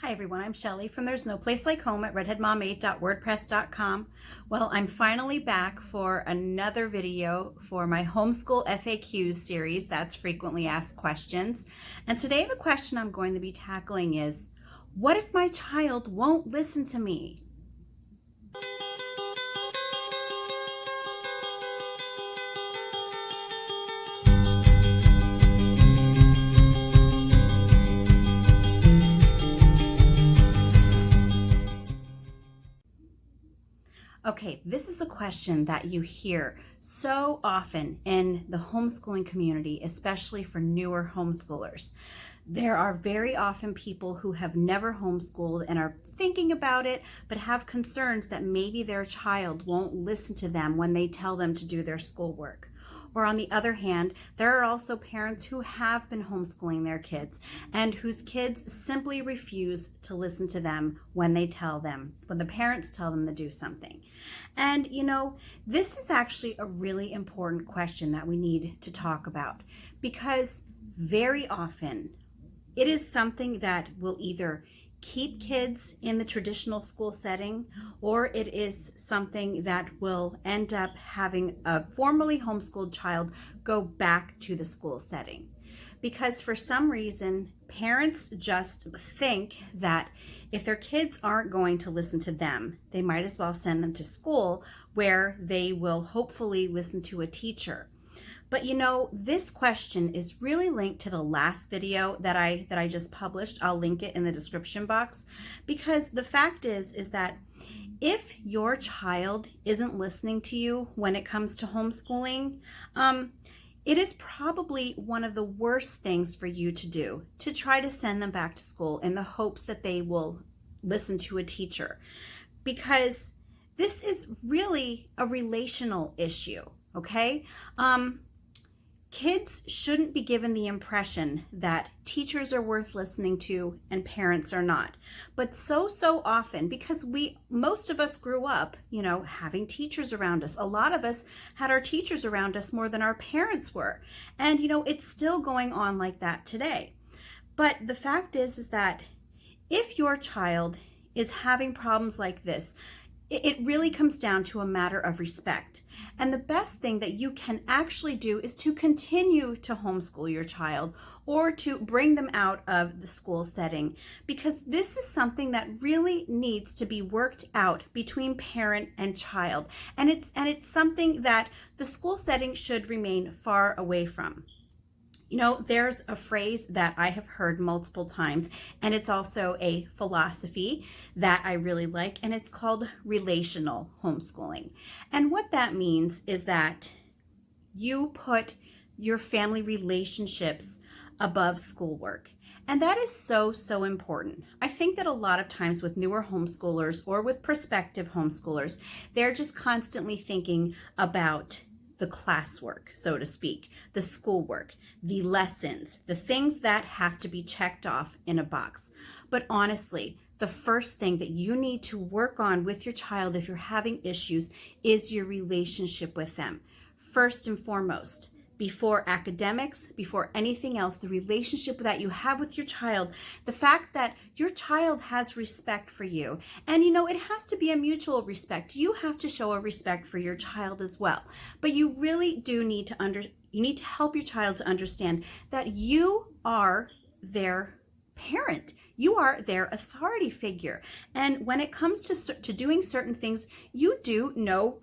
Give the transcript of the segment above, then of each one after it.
Hi everyone, I'm Shelly from There's No Place Like Home at redheadmom8.wordpress.com. Well, I'm finally back for another video for my Homeschool FAQs series, that's Frequently Asked Questions. And today the question I'm going to be tackling is, what if my child won't listen to me? Okay, this is a question that you hear so often in the homeschooling community, especially for newer homeschoolers. There are very often people who have never homeschooled and are thinking about it, but have concerns that maybe their child won't listen to them when they tell them to do their schoolwork. Or on the other hand, there are also parents who have been homeschooling their kids and whose kids simply refuse to listen to them when the parents tell them to do something. And this is actually a really important question that we need to talk about, because very often it is something that will either keep kids in the traditional school setting, or it is something that will end up having a formerly homeschooled child go back to the school setting. Because for some reason, parents just think that if their kids aren't going to listen to them, they might as well send them to school where they will hopefully listen to a teacher. But this question is really linked to the last video that I just published. I'll link it in the description box, because the fact is that if your child isn't listening to you when it comes to homeschooling, it is probably one of the worst things for you to do, to try to send them back to school in the hopes that they will listen to a teacher, because this is really a relational issue, okay? Kids shouldn't be given the impression that teachers are worth listening to and parents are not. But so often, because most of us grew up, having teachers around us. A lot of us had our teachers around us more than our parents were. And, it's still going on like that today. But the fact is that if your child is having problems like this, it really comes down to a matter of respect. And the best thing that you can actually do is to continue to homeschool your child, or to bring them out of the school setting, because this is something that really needs to be worked out between parent and child. And it's something that the school setting should remain far away from. There's a phrase that I have heard multiple times, and it's also a philosophy that I really like, and it's called relational homeschooling. And what that means is that you put your family relationships above schoolwork. And that is so important. I think that a lot of times with newer homeschoolers or with prospective homeschoolers, they're just constantly thinking about the classwork, so to speak, the schoolwork, the lessons, the things that have to be checked off in a box. But honestly, the first thing that you need to work on with your child if you're having issues is your relationship with them. First and foremost, before academics, before anything else, the relationship that you have with your child, the fact that your child has respect for you. And it has to be a mutual respect. You have to show a respect for your child as well. But you really do need to you need to help your child to understand that you are their parent. You are their authority figure. And when it comes to doing certain things, you do know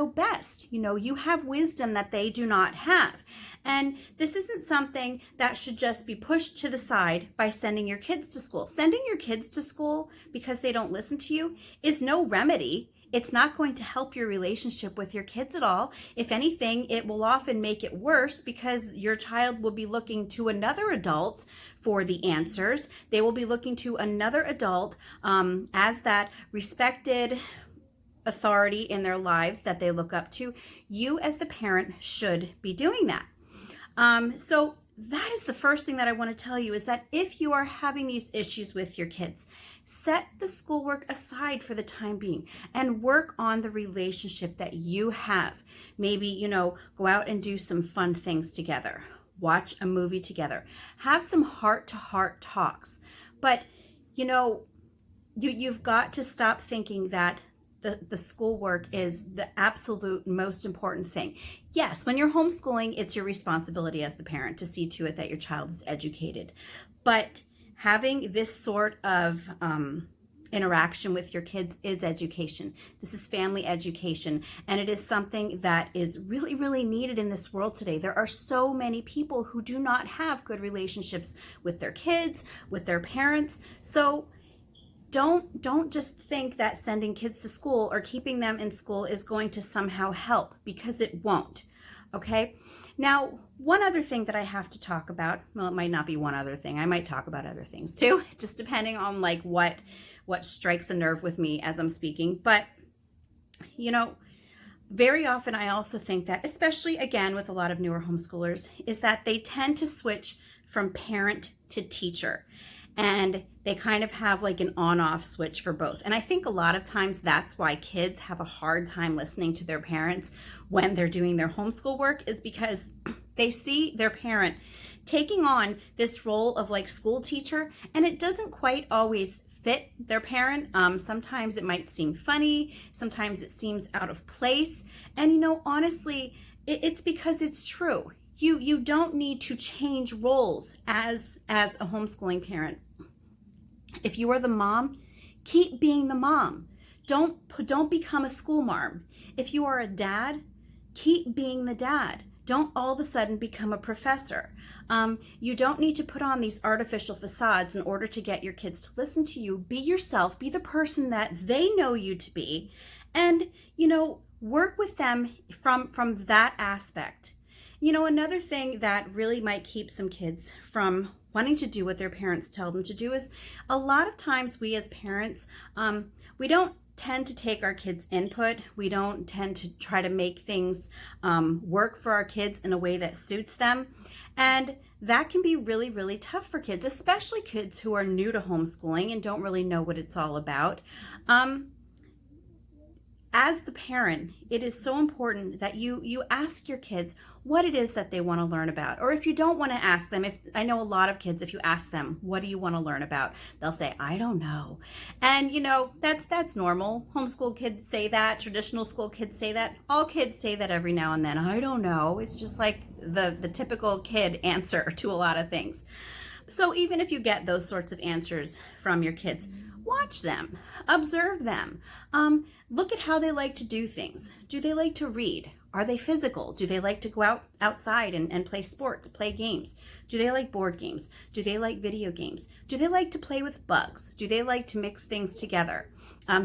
best. You have wisdom that they do not have. And this isn't something that should just be pushed to the side by sending your kids to school. Sending your kids to school because they don't listen to you is no remedy. It's not going to help your relationship with your kids at all. If anything, it will often make it worse, because your child will be looking to another adult for the answers. They will be looking to another adult as that respected authority in their lives that they look up to. You as the parent should be doing that. So that is the first thing that I want to tell you, is that if you are having these issues with your kids, set the schoolwork aside for the time being and work on the relationship that you have. Maybe, go out and do some fun things together. Watch a movie together. Have some heart-to-heart talks. But you know, you've got to stop thinking that the schoolwork is the absolute most important thing. Yes, when you're homeschooling, it's your responsibility as the parent to see to it that your child is educated. But having this sort of interaction with your kids is education. This is family education, and it is something that is really, really needed in this world today. There are so many people who do not have good relationships with their kids, with their parents. So don't just think that sending kids to school or keeping them in school is going to somehow help, because it won't. Okay. Now, one other thing that I have to talk about, well, it might not be one other thing. I might talk about other things too, just depending on like what strikes a nerve with me as I'm speaking. But, you know, very often I also think that, especially again with a lot of newer homeschoolers, is that they tend to switch from parent to teacher. And they kind of have like an on-off switch for both. And I think a lot of times that's why kids have a hard time listening to their parents when they're doing their homeschool work, is because they see their parent taking on this role of like school teacher, and it doesn't quite always fit their parent. Sometimes it might seem funny. Sometimes it seems out of place. And, you know, honestly, it's because it's true. You don't need to change roles as a homeschooling parent. If you are the mom, keep being the mom. Don't become a school marm. If you are a dad, keep being the dad. Don't all of a sudden become a professor. You don't need to put on these artificial facades in order to get your kids to listen to you. Be yourself. Be the person that they know you to be, and, you know, work with them from that aspect. You know, another thing that really might keep some kids from wanting to do what their parents tell them to do is, a lot of times we as parents, we don't tend to take our kids' input. We don't tend to try to make things work for our kids in a way that suits them. And that can be really, really tough for kids, especially kids who are new to homeschooling and don't really know what it's all about. As the parent, it is so important that you ask your kids what it is that they want to learn about. Or if you don't want to ask them, I know a lot of kids, if you ask them, what do you want to learn about? They'll say, I don't know. And, you know, that's normal. Homeschool kids say that. Traditional school kids say that. All kids say that every now and then. I don't know. It's just like the typical kid answer to a lot of things. So even if you get those sorts of answers from your kids, watch them, observe them, look at how they like to do things. Do they like to read? Are they physical? Do they like to go outside and play sports, play games? Do they like board games? Do they like video games? Do they like to play with bugs? Do they like to mix things together?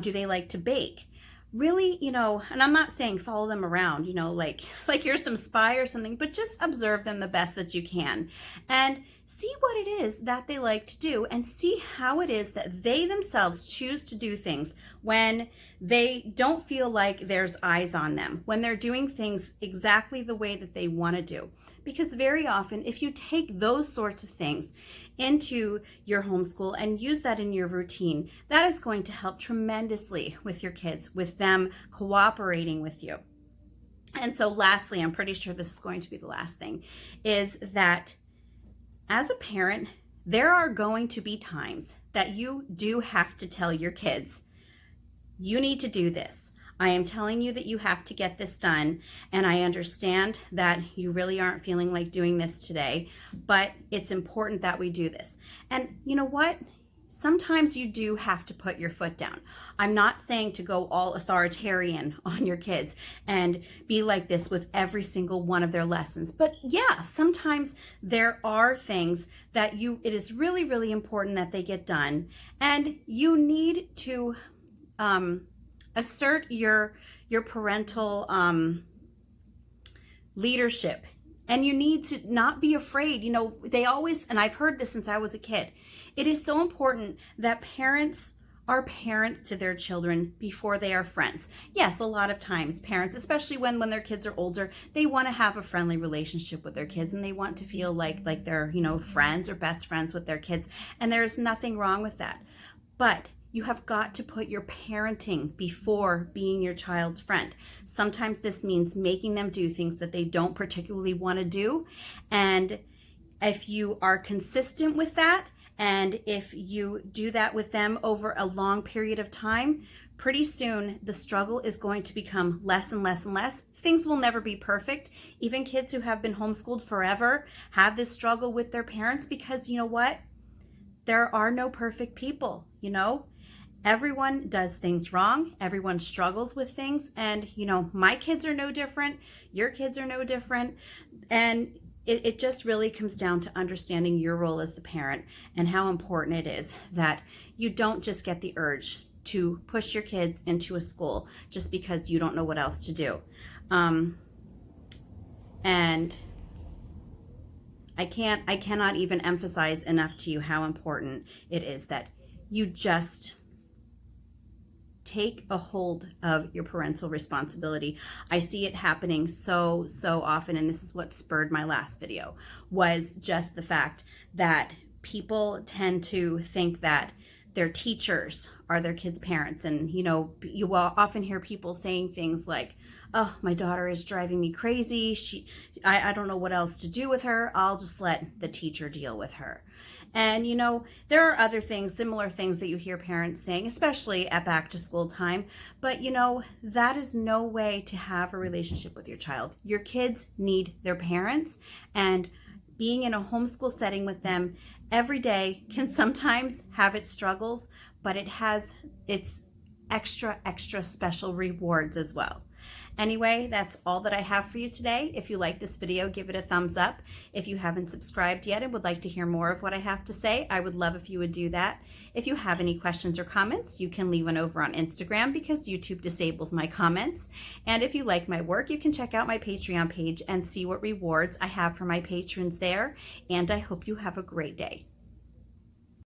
Do they like to bake? Really, you know, and I'm not saying follow them around, you know, like you're some spy or something, but just observe them the best that you can and see what it is that they like to do, and see how it is that they themselves choose to do things when they don't feel like there's eyes on them, when they're doing things exactly the way that they want to do. Because very often, if you take those sorts of things into your homeschool and use that in your routine, that is going to help tremendously with your kids, with them cooperating with you. And so lastly, I'm pretty sure this is going to be the last thing, is that as a parent, there are going to be times that you do have to tell your kids, you need to do this. I am telling you that you have to get this done, and I understand that you really aren't feeling like doing this today, but it's important that we do this. And you know what? Sometimes you do have to put your foot down. I'm not saying to go all authoritarian on your kids and be like this with every single one of their lessons. But yeah, sometimes there are things that it is really, really important that they get done, and you need to assert your parental leadership, and you need to not be afraid. You know, they always, and I've heard this since I was a kid, it is so important that parents are parents to their children before they are friends. Yes, a lot of times parents, especially when their kids are older, they want to have a friendly relationship with their kids, and they want to feel like they're, you know, friends or best friends with their kids, and there's nothing wrong with that. But you have got to put your parenting before being your child's friend. Sometimes this means making them do things that they don't particularly want to do. And if you are consistent with that, And if you do that with them over a long period of time, pretty soon the struggle is going to become less and less and less. Things will never be perfect. Even kids who have been homeschooled forever have this struggle with their parents because you know what? There are no perfect people, you know? Everyone does things wrong. Everyone struggles with things. And, you know, my kids are no different. Your kids are no different. And it just really comes down to understanding your role as the parent and how important it is that you don't just get the urge to push your kids into a school just because you don't know what else to do. And I cannot even emphasize enough to you how important it is that you just take a hold of your parental responsibility. I see it happening so often, and this is what spurred my last video, was just the fact that people tend to think that their teachers are their kids' parents. And, you know, you will often hear people saying things like, oh, my daughter is driving me crazy. I don't know what else to do with her. I'll just let the teacher deal with her. And, you know, there are other things, similar things that you hear parents saying, especially at back to school time. But, you know, that is no way to have a relationship with your child. Your kids need their parents, and being in a homeschool setting with them every day can sometimes have its struggles, but it has its extra special rewards as well. Anyway, that's all that I have for you today. If you like this video, give it a thumbs up. If you haven't subscribed yet and would like to hear more of what I have to say, I would love if you would do that. If you have any questions or comments, you can leave one over on Instagram because YouTube disables my comments. And if you like my work, you can check out my Patreon page and see what rewards I have for my patrons there. And I hope you have a great day.